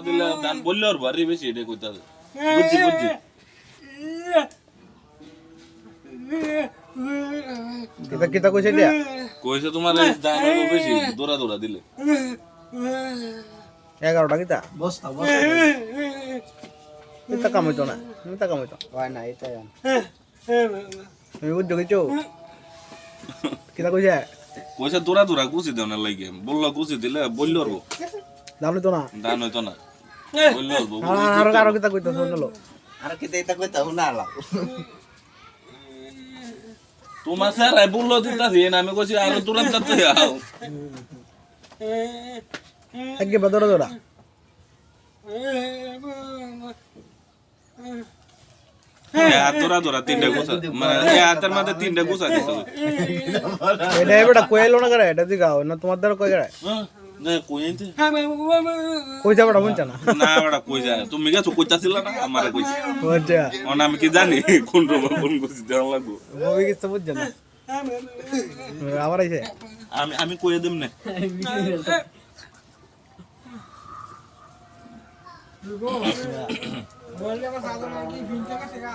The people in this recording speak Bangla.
দিলে দান বললে আর ভারী বেশি এটা কইতাছে বুঝছি বুঝছি কিতা কিতা কইছে দিয়া কইছে তোমার এই দান হইবো বেশি দৌড়া দৌড়া দিলে 11টা কিতা বস্তা কিতা কাম হইতো না কিতা কাম হইতো হয় না এটাই তুমি বুঝছো কিছু কিতা কইছে কইছে দৌড়া দৌড়া কুচি দেও না লাগে বললো কুচি দিলে বললো আর দাম হইতো না দান হইতো না বললো আর আর কিতা কইতো শুনলো আর কি দেইতা কইতা হুনালা তোমার স্যার আই বললো দিতাছি না আমি কইছি আর তুরন্ত তো আও আগে বদরা দরা দৌড়া দৌড়া তিনটা গুছা মানে হাতের মধ্যে তিনটা গুছা দিতে এটা এবারে কইলো না করে এটা দিগাও না তোমার দ্বারা কই করে না কইতে কই যাবড়া বুঝছ না না বড় কই যায় তুমি গেছো কইতাছিল না আমারে কইছি বুঝছা অন আমি কি জানি কোন রকম কোন কুচি দেওয়া লাগবো মুভি কিছু বুঝছ না আবার আইছে আমি কইয়ে দেব না बोलने का साधन है कि भिंचा का सिखा